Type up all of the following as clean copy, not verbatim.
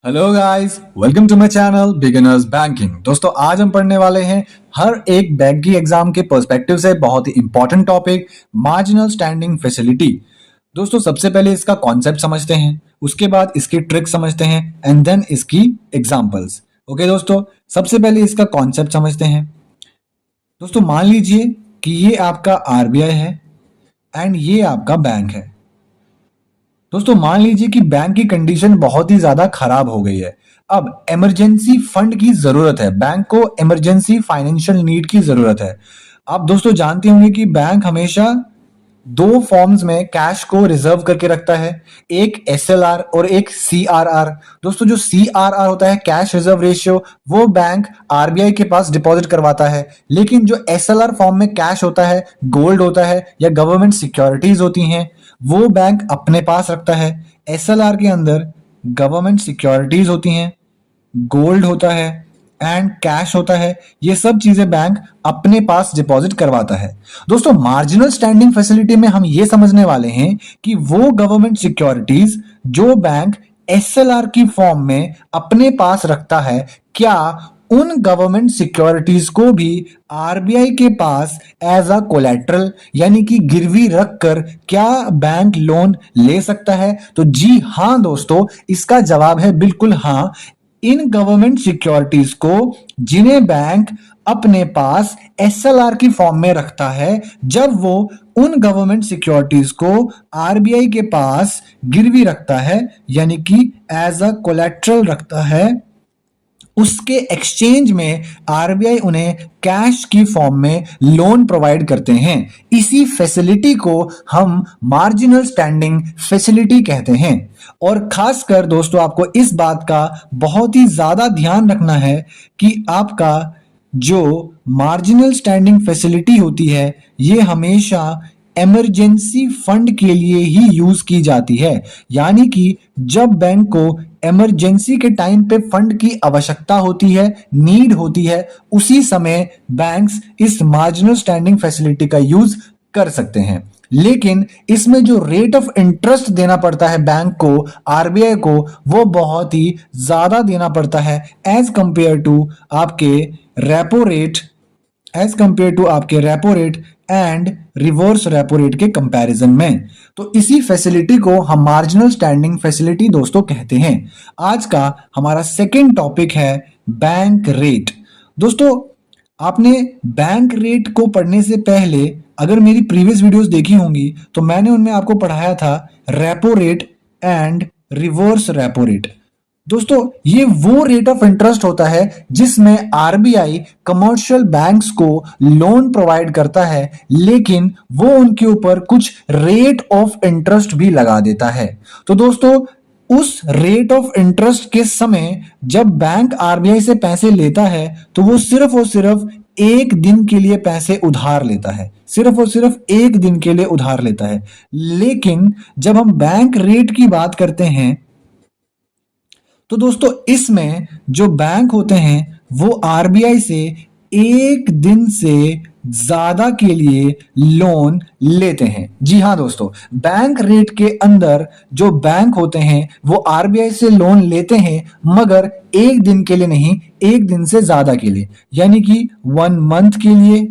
Hello guys, welcome to my channel beginners banking. दोस्तों आज हम पढ़ने वाले हैं हर एक बैंक की एग्जाम के पर्सपेक्टिव से बहुत ही important topic marginal standing facility. दोस्तों सबसे पहले इसका कॉन्सेप्ट समझते हैं, उसके बाद इसकी ट्रिक समझते हैं एंड देन इसकी एग्जांपल्स। ओके दोस्तों, सबसे पहले इसका कॉन्सेप्ट समझते हैं। दोस्तों मान लीजिए कि ये आपका आरबीआई है एंड ये आपका बैंक है। दोस्तों मान लीजिए कि बैंक की कंडीशन बहुत ही ज्यादा खराब हो गई है। अब इमरजेंसी फंड की जरूरत है, बैंक को इमरजेंसी फाइनेंशियल नीड की जरूरत है। आप दोस्तों जानते होंगे कि बैंक हमेशा दो फॉर्म्स में कैश को रिजर्व करके रखता है, एक एसएलआर और एक सीआरआर। दोस्तों जो सीआरआर होता है कैश रिजर्व रेशियो, वो बैंक आरबीआई के पास डिपॉजिट करवाता है, लेकिन जो एसएलआर फॉर्म में कैश होता है, गोल्ड होता है या गवर्नमेंट सिक्योरिटीज होती हैं, वो बैंक अपने पास रखता है। एसएलआर के अंदर गवर्नमेंट सिक्योरिटीज होती हैं, गोल्ड होता है एंड कैश होता है। ये सब चीजें बैंक अपने पास डिपॉजिट करवाता है। दोस्तों मार्जिनल स्टैंडिंग फैसिलिटी में हम ये समझने वाले हैं कि वो गवर्नमेंट सिक्योरिटीज जो बैंक एसएलआर की फॉर्म में अपने पास रखता है, क्या उन गवर्नमेंट सिक्योरिटीज को भी आरबीआई के पास एज अ कोलेट्रल यानी कि गिरवी रखकर क्या बैंक लोन ले सकता है? तो जी हां दोस्तों, इसका जवाब है बिल्कुल हां। इन गवर्नमेंट सिक्योरिटीज को जिन्हें बैंक अपने पास एसएलआर की फॉर्म में रखता है, जब वो उन गवर्नमेंट सिक्योरिटीज को आरबीआई के पास गिरवी रखता है यानी कि एज अ कोलेट्रल रखता है, उसके एक्सचेंज में आरबीआई उन्हें कैश की फॉर्म में लोन प्रोवाइड करते हैं। इसी फैसिलिटी को हम मार्जिनल स्टैंडिंग फैसिलिटी कहते हैं। और खासकर दोस्तों आपको इस बात का बहुत ही ज्यादा ध्यान रखना है कि आपका जो मार्जिनल स्टैंडिंग फैसिलिटी होती है, ये हमेशा इमरजेंसी फंड के लिए ही यूज की जाती है। यानी कि जब बैंक को इमरजेंसी के टाइम पे फंड की आवश्यकता होती है, नीड होती है, उसी समय बैंक्स इस मार्जिनल स्टैंडिंग फैसिलिटी का यूज कर सकते हैं। लेकिन इसमें जो रेट ऑफ इंटरेस्ट देना पड़ता है बैंक को, आरबीआई को, वो बहुत ही ज्यादा देना पड़ता है एज कंपेयर टू आपके repo rate, and reverse repo rate के कंपैरिजन में। तो इसी फैसिलिटी को हम मार्जिनल स्टैंडिंग फैसिलिटी दोस्तों कहते हैं। आज का हमारा सेकंड टॉपिक है बैंक रेट। दोस्तों आपने बैंक रेट को पढ़ने से पहले अगर मेरी प्रीवियस वीडियोस देखी होंगी तो मैंने उनमें आपको पढ़ाया था repo rate and reverse repo rate. दोस्तों ये वो रेट ऑफ इंटरेस्ट होता है जिसमें आरबीआई कमर्शियल बैंक्स को लोन प्रोवाइड करता है, लेकिन वो उनके ऊपर कुछ रेट ऑफ इंटरेस्ट भी लगा देता है। तो दोस्तों उस रेट ऑफ इंटरेस्ट के समय जब बैंक आरबीआई से पैसे लेता है तो वो सिर्फ और सिर्फ एक दिन के लिए पैसे उधार लेता है, सिर्फ और सिर्फ एक दिन के लिए उधार लेता है। लेकिन जब हम बैंक रेट की बात करते हैं तो दोस्तों इसमें जो बैंक होते हैं वो आरबीआई से एक दिन से ज्यादा के लिए लोन लेते हैं। जी हां दोस्तों, बैंक रेट के अंदर जो बैंक होते हैं वो आरबीआई से लोन लेते हैं, मगर एक दिन के लिए नहीं, एक दिन से ज्यादा के लिए, यानी कि 1 मंथ के लिए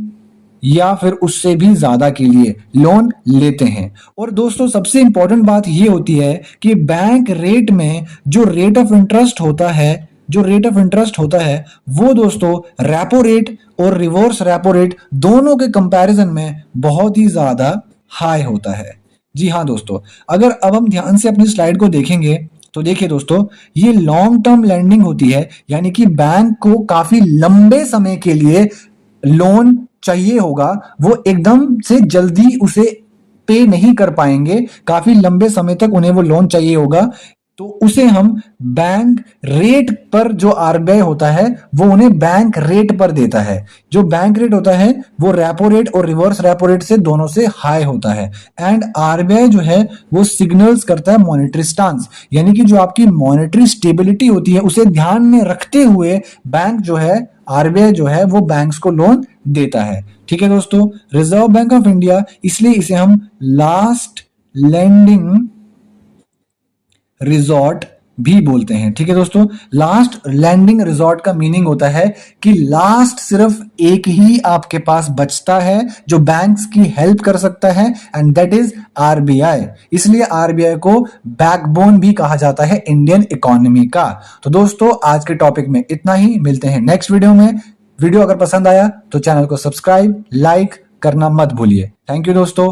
या फिर उससे भी ज्यादा के लिए लोन लेते हैं। और दोस्तों सबसे इंपॉर्टेंट बात यह होती है कि बैंक रेट में जो रेट ऑफ इंटरेस्ट होता है वो दोस्तों रेपो रेट और रिवर्स रेपो रेट दोनों के कंपैरिजन में बहुत ही ज्यादा हाई होता है। जी हाँ दोस्तों, अगर अब हम ध्यान से अपनी स्लाइड को देखेंगे तो देखिए दोस्तों, ये लॉन्ग टर्म लैंडिंग होती है, यानी कि बैंक को काफी लंबे समय के लिए लोन चाहिए होगा, वो एकदम से जल्दी उसे पे नहीं कर पाएंगे, काफी लंबे समय तक उन्हें वो लोन चाहिए होगा, तो उसे हम बैंक रेट पर, जो आरबीआई होता है वो उन्हें बैंक रेट पर देता है। जो बैंक रेट होता है वो रेपो रेट और रिवर्स रेपो रेट से दोनों से हाई होता है। एंड आरबीआई जो है वो सिग्नल्स करता है मॉनेटरी स्टांस, यानी कि जो आपकी मॉनेटरी स्टेबिलिटी होती है उसे ध्यान में रखते हुए बैंक जो है, आरबीआई जो है वो बैंक्स को लोन देता है। ठीक है दोस्तों, रिजर्व बैंक ऑफ इंडिया, इसलिए इसे हम लास्ट लैंडिंग रिजॉर्ट भी बोलते हैं। ठीक है दोस्तों, लास्ट लैंडिंग रिजॉर्ट का मीनिंग होता है कि लास्ट सिर्फ एक ही आपके पास बचता है जो बैंक्स की हेल्प कर सकता है, एंड दैट इज आरबीआई। इसलिए आरबीआई को बैकबोन भी कहा जाता है इंडियन इकोनॉमी का। तो दोस्तों आज के टॉपिक में इतना ही, मिलते हैं नेक्स्ट वीडियो में। वीडियो अगर पसंद आया तो चैनल को सब्सक्राइब लाइक करना मत भूलिए। थैंक यू दोस्तों।